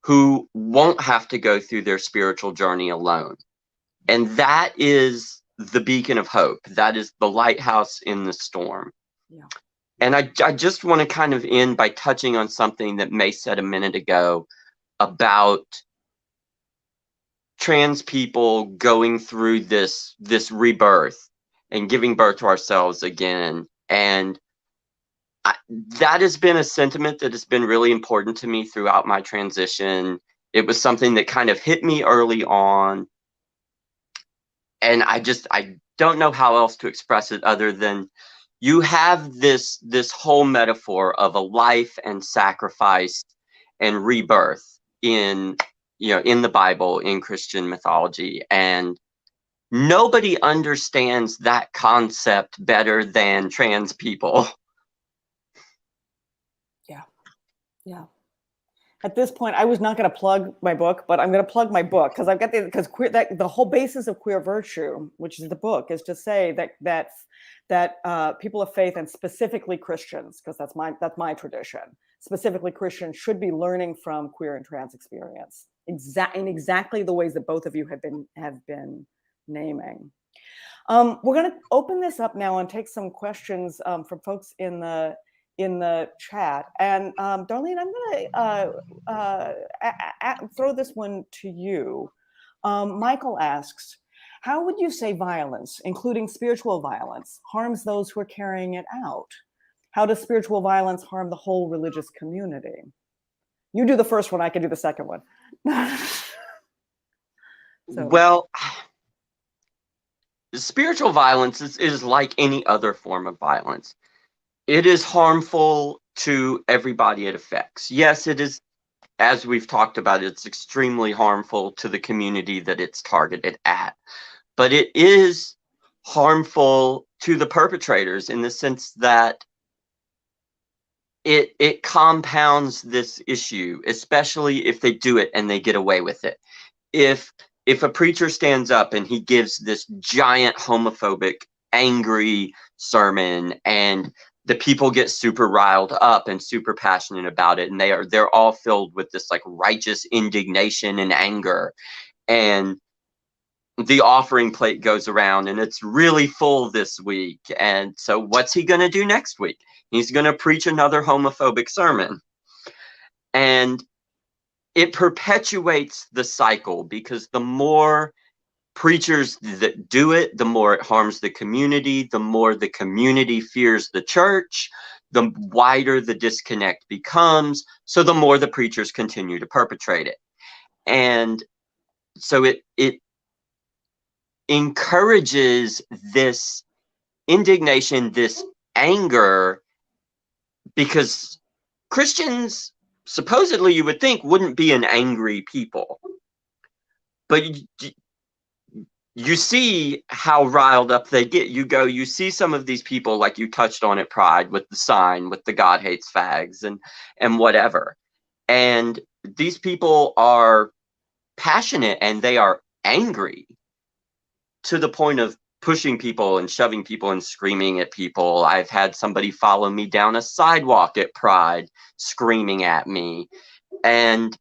who won't have to go through their spiritual journey alone. And that is the beacon of hope. That is the lighthouse in the storm. Yeah. And I just want to kind of end by touching on something that Mace said a minute ago about trans people going through this rebirth and giving birth to ourselves again. And that has been a sentiment that has been really important to me throughout my transition. It was something that kind of hit me early on. And I don't know how else to express it other than you have this whole metaphor of a life and sacrifice and rebirth in the Bible, in Christian mythology, and nobody understands that concept better than trans people. Yeah. At this point, I was not going to plug my book, but I'm going to plug my book because I've got the whole basis of Queer Virtue, which is the book, is to say that people of faith, and specifically Christians, because that's my tradition, specifically Christians, should be learning from queer and trans experience in exactly the ways that both of you have been naming. We're going to open this up now and take some questions from folks in the chat. And Darlene, I'm going to throw this one to you. Michael asks, how would you say violence, including spiritual violence, harms those who are carrying it out? How does spiritual violence harm the whole religious community? You do the first one, I can do the second one. Well, spiritual violence is like any other form of violence. It is harmful to everybody it affects. Yes, it is, as we've talked about, it's extremely harmful to the community that it's targeted at. But it is harmful to the perpetrators in the sense that it compounds this issue, especially if they do it and they get away with it. If a preacher stands up and he gives this giant homophobic, angry sermon, and the people get super riled up and super passionate about it, and they're all filled with this like righteous indignation and anger, and the offering plate goes around and it's really full this week, and so what's he going to do next week? He's going to preach another homophobic sermon, and it perpetuates the cycle, because the more preachers that do it, the more it harms the community, the more the community fears the church, the wider the disconnect becomes, so the more the preachers continue to perpetrate it. And so it encourages this indignation, this anger, because Christians, supposedly you would think, wouldn't be an angry people. But you see how riled up they get. You see some of these people, like you touched on at Pride, with the sign, with the God hates fags and whatever. And these people are passionate and they are angry to the point of pushing people and shoving people and screaming at people. I've had somebody follow me down a sidewalk at Pride screaming at me. And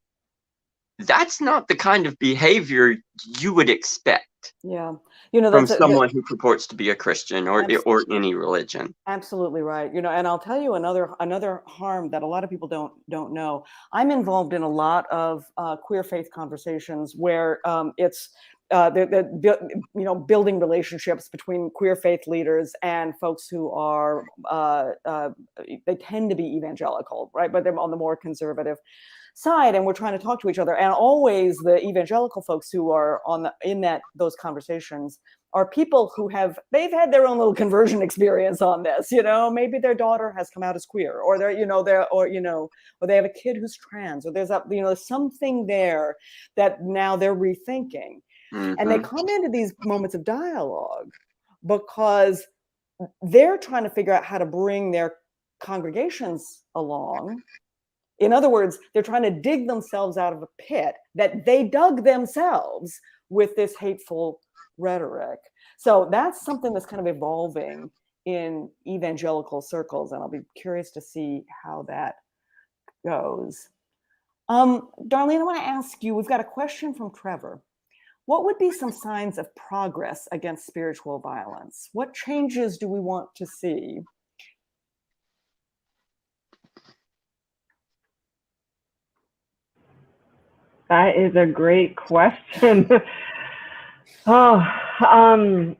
that's not the kind of behavior you would expect. Yeah, from someone who purports to be a Christian or any religion. Absolutely right. And I'll tell you another harm that a lot of people don't know. I'm involved in a lot of queer faith conversations where it's building relationships between queer faith leaders and folks who are they tend to be evangelical, right? But they're on the more conservative side, and we're trying to talk to each other. And always the evangelical folks who are those conversations are people who they've had their own little conversion experience on this. Maybe their daughter has come out as queer, or or they have a kid who's trans, or there's something there that now they're rethinking. Mm-hmm. And they come into these moments of dialogue because they're trying to figure out how to bring their congregations along. In other words, they're trying to dig themselves out of a pit that they dug themselves with this hateful rhetoric. So that's something that's kind of evolving in evangelical circles, and I'll be curious to see how that goes. Darlene, I want to ask you, we've got a question from Trevor. What would be some signs of progress against spiritual violence? What changes do we want to see? That is a great question. I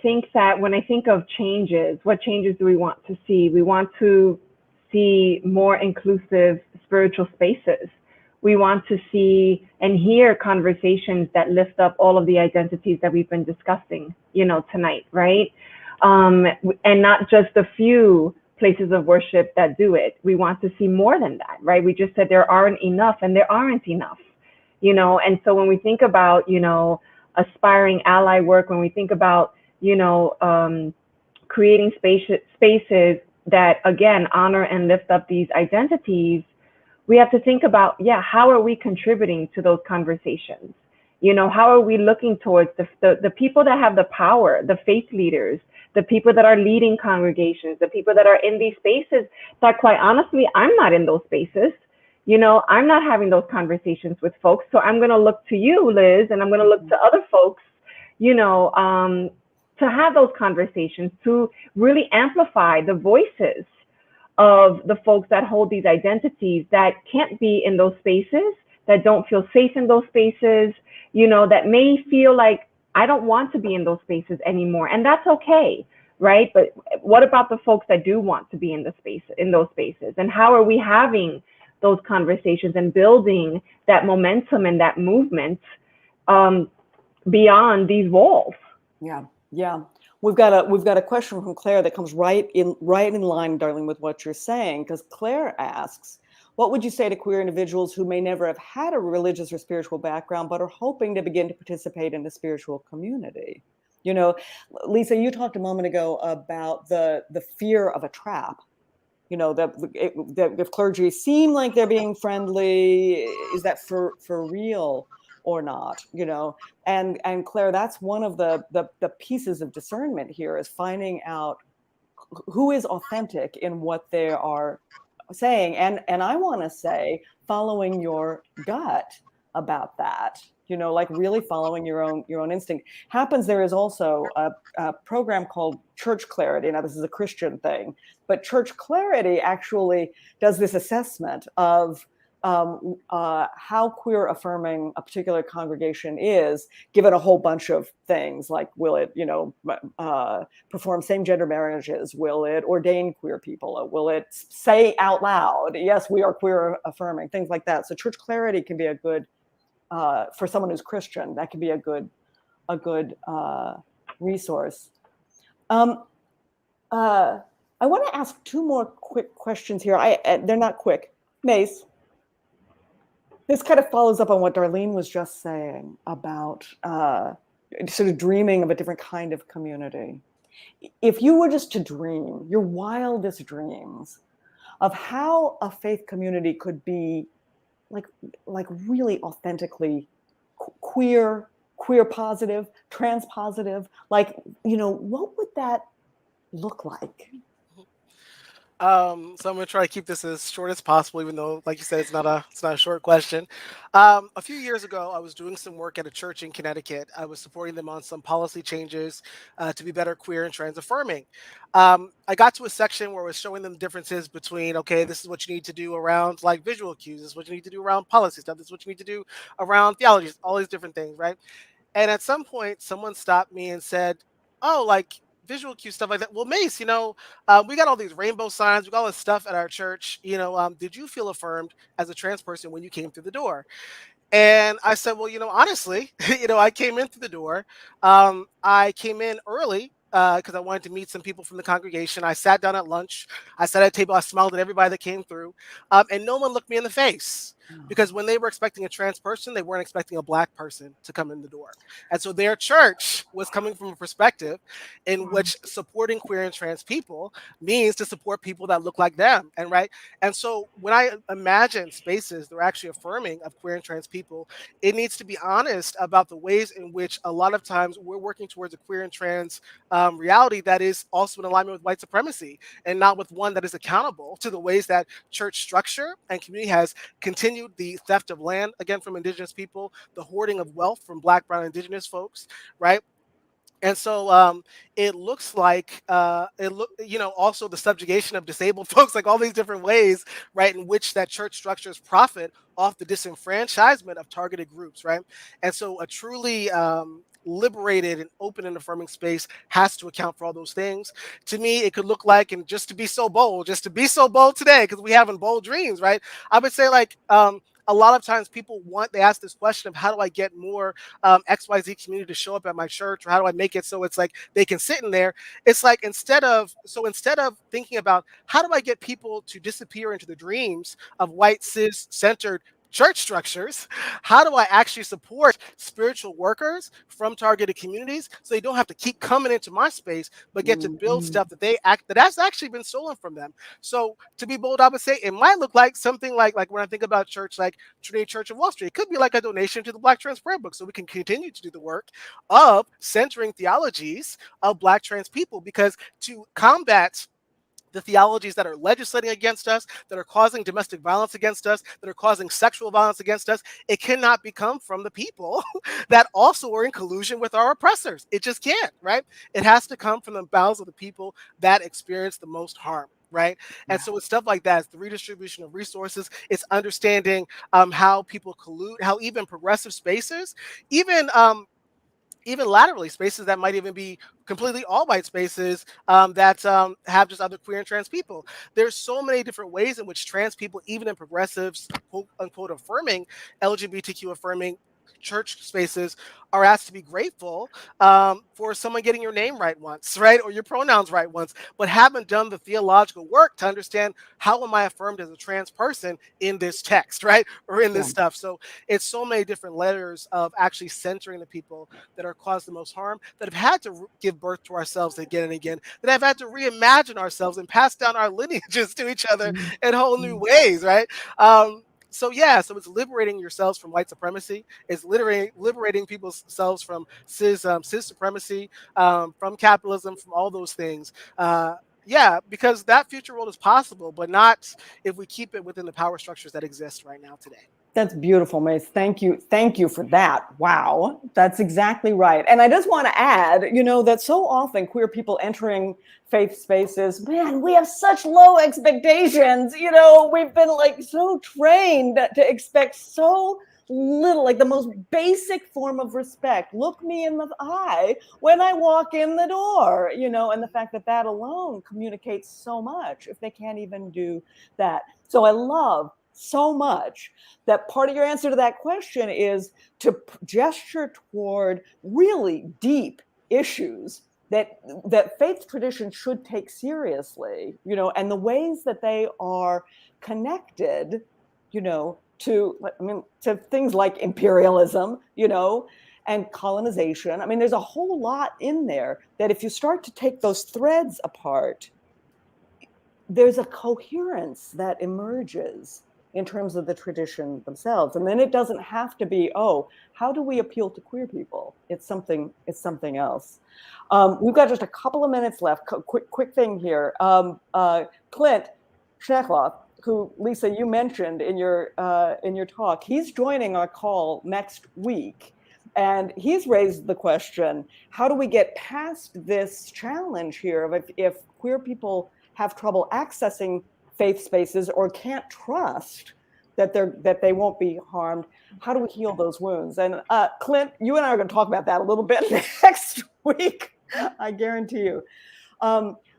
think that when I think of changes, what changes do we want to see? We want to see more inclusive spiritual spaces. We want to see and hear conversations that lift up all of the identities that we've been discussing, tonight, right? And not just a few places of worship that do it. We want to see more than that, right? We just said there aren't enough, and there aren't enough, And so when we think about, aspiring ally work, when we think about, creating spaces that, again, honor and lift up these identities, we have to think about, how are we contributing to those conversations? How are we looking towards the people that have the power, the faith leaders, the people that are leading congregations, the people that are in these spaces that, quite honestly, I'm not in those spaces. I'm not having those conversations with folks. So I'm going to look to you, Liz, and I'm going to look to other folks, to have those conversations, to really amplify the voices of the folks that hold these identities that can't be in those spaces, that don't feel safe in those spaces, that may feel like, I don't want to be in those spaces anymore. And that's okay, right? But what about the folks that do want to be in those spaces? And how are we having those conversations and building that momentum and that movement beyond these walls? Yeah. We've got a question from Claire that comes right in line, Darlene, with what you're saying, because Claire asks, what would you say to queer individuals who may never have had a religious or spiritual background, but are hoping to begin to participate in the spiritual community? Lisa, you talked a moment ago about the fear of a trap. The clergy seem like they're being friendly. Is that for real or not? And Claire, that's one of the pieces of discernment here, is finding out who is authentic in what they are saying. And I want to say, following your gut about that, like really following your own instinct. There is also a program called Church Clarity. Now, this is a Christian thing, but Church Clarity actually does this assessment of how queer affirming a particular congregation is, given a whole bunch of things, like will it, perform same-gender marriages? Will it ordain queer people? Will it say out loud, yes, we are queer affirming? Things like that. So Church Clarity can be a good, for someone who's Christian, that can be a good resource. I want to ask two more quick questions here. They're not quick. Mace, this kind of follows up on what Darlene was just saying about sort of dreaming of a different kind of community. If you were just to dream your wildest dreams of how a faith community could be like really authentically queer positive, trans positive, what would that look like? So I'm going to try to keep this as short as possible, even though, like you said, it's not a short question. A few years ago, I was doing some work at a church in Connecticut. I was supporting them on some policy changes to be better queer and trans affirming. I got to a section where I was showing them differences between, okay, this is what you need to do around like visual cues, this is what you need to do around policy stuff, this is what you need to do around theology, all these different things, right? And at some point, someone stopped me and said, oh, like, visual cue stuff like that. Well, Mace, we got all these rainbow signs, we got all this stuff at our church. Did you feel affirmed as a trans person when you came through the door? And I said, well, honestly, I came in through the door. I came in early because I wanted to meet some people from the congregation. I sat down at lunch. I sat at a table. I smiled at everybody that came through. And no one looked me in the face. Because when they were expecting a trans person, they weren't expecting a Black person to come in the door. And so their church was coming from a perspective in which supporting queer and trans people means to support people that look like them. And so when I imagine spaces that are actually affirming of queer and trans people, it needs to be honest about the ways in which a lot of times we're working towards a queer and trans reality that is also in alignment with white supremacy, and not with one that is accountable to the ways that church structure and community has continued the theft of land, again, from Indigenous people, the hoarding of wealth from Black, Brown, Indigenous folks, right? And so it looks like, also the subjugation of disabled folks, like all these different ways, right, in which that church structures profit off the disenfranchisement of targeted groups, right? And so a truly liberated and open and affirming space has to account for all those things. To me, it could look like, and just to be so bold today, because we having bold dreams, right? I would say like, a lot of times people they ask this question of how do I get more XYZ community to show up at my church, or how do I make it so it's like they can sit in there? It's like instead of thinking about how do I get people to disappear into the dreams of white cis-centered church structures, how do I actually support spiritual workers from targeted communities so they don't have to keep coming into my space, but get to build stuff that's actually been stolen from them? So to be bold, I would say it might look like something like when I think about church like Trinity Church of Wall Street, it could be like a donation to the Black Trans Prayer Book so we can continue to do the work of centering theologies of Black trans people, because to combat the theologies that are legislating against us, that are causing domestic violence against us, that are causing sexual violence against us, it cannot become from the people that also are in collusion with our oppressors. It just can't, right? It has to come from the mouths of the people that experience the most harm. Right. And so it's stuff like that. It's the redistribution of resources. It's understanding how people collude, how even progressive spaces, even laterally spaces that might even be completely all white spaces that have just other queer and trans people. There's so many different ways in which trans people, even in progressives, quote unquote, affirming, LGBTQ affirming church spaces, are asked to be grateful for someone getting your name right once, right? Or your pronouns right once, but haven't done the theological work to understand how am I affirmed as a trans person in this text, right? Or in this stuff. So it's so many different layers of actually centering the people that are caused the most harm, that have had to give birth to ourselves again and again, that have had to reimagine ourselves and pass down our lineages to each other in whole new ways, right? So it's liberating yourselves from white supremacy. It's liberating people's selves from cis supremacy, from capitalism, from all those things. Because that future world is possible, but not if we keep it within the power structures that exist right now today. That's beautiful, Mace. Thank you. Thank you for that. Wow. That's exactly right. And I just want to add, that so often queer people entering faith spaces, man, we have such low expectations. We've been like so trained to expect so little, like the most basic form of respect. Look me in the eye when I walk in the door, and the fact that alone communicates so much if they can't even do that. So I love so much that part of your answer to that question is to gesture toward really deep issues that faith tradition should take seriously, and the ways that they are connected, to things like imperialism, and colonization. I mean, there's a whole lot in there that if you start to take those threads apart, there's a coherence that emerges in terms of the tradition themselves. And then it doesn't have to be, how do we appeal to queer people? It's something else. We've got just a couple of minutes left. Quick thing here. Clint Schneckloff, who, Lisa, you mentioned in your talk, he's joining our call next week. And he's raised the question, how do we get past this challenge here of if queer people have trouble accessing faith spaces or can't trust that they won't be harmed, how do we heal those wounds? And Clint, you and I are going to talk about that a little bit next week, I guarantee you.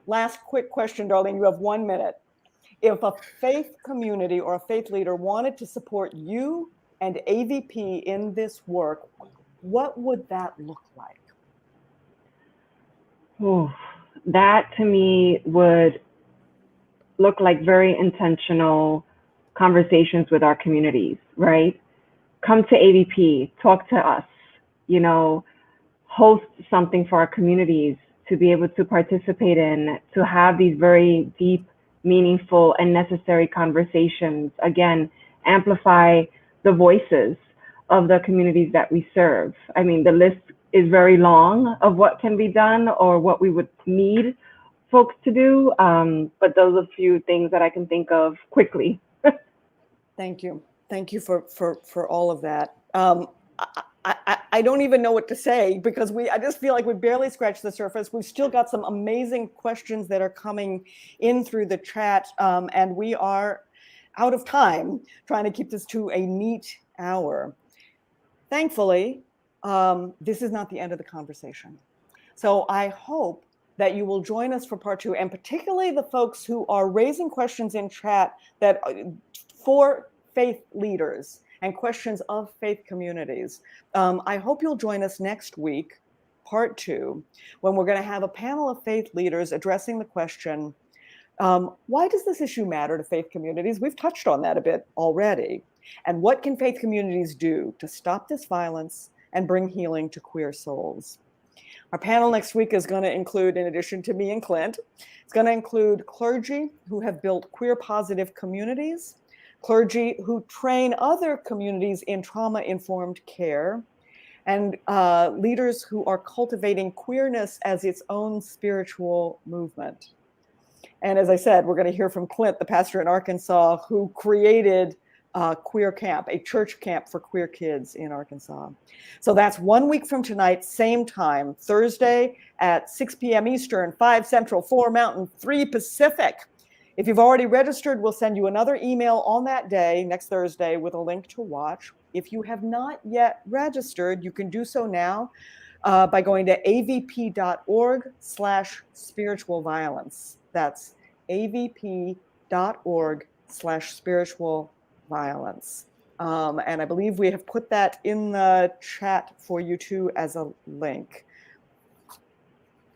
Last quick question, Darlene, you have 1 minute. If a faith community or a faith leader wanted to support you and AVP in this work, what would that look like? That to me would look like very intentional conversations with our communities, right? Come to AVP, talk to us, host something for our communities to be able to participate in, to have these very deep, meaningful, and necessary conversations. Again, amplify the voices of the communities that we serve. I mean, the list is very long of what can be done or what we would need folks to do, but those are a few things that I can think of quickly. Thank you for all of that. I don't even know what to say because I just feel like we barely scratched the surface. We've still got some amazing questions that are coming in through the chat, and we are out of time trying to keep this to a neat hour. Thankfully, this is not the end of the conversation. So I hope that you will join us for part 2, and particularly the folks who are raising questions in chat that for faith leaders and questions of faith communities. I hope you'll join us next week, part 2, when we're going to have a panel of faith leaders addressing the question, why does this issue matter to faith communities? We've touched on that a bit already. And what can faith communities do to stop this violence and bring healing to queer souls? Our panel next week is going to include, in addition to me and Clint, it's going to include clergy who have built queer positive communities, clergy who train other communities in trauma-informed care, and leaders who are cultivating queerness as its own spiritual movement. And as I said, we're going to hear from Clint, the pastor in Arkansas, who created queer camp, a church camp for queer kids in Arkansas. So that's 1 week from tonight, same time, Thursday at 6 p.m. Eastern, 5 Central, 4 Mountain, 3 Pacific. If you've already registered, we'll send you another email on that day, next Thursday, with a link to watch. If you have not yet registered, you can do so now by going to avp.org/spiritual violence. That's avp.org/spiritual violence. And I believe we have put that in the chat for you too as a link.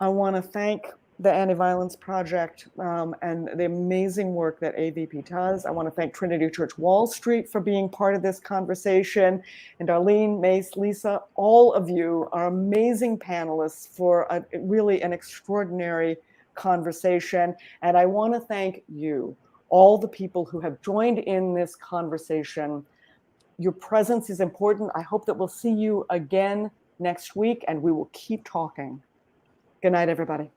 I want to thank the Anti-Violence Project and the amazing work that AVP does. I want to thank Trinity Church Wall Street for being part of this conversation. And Darlene, Mace, Lisa, all of you are amazing panelists for really an extraordinary conversation. And I want to thank you, all the people who have joined in this conversation. Your presence is important. I hope that we'll see you again next week and we will keep talking. Good night, everybody.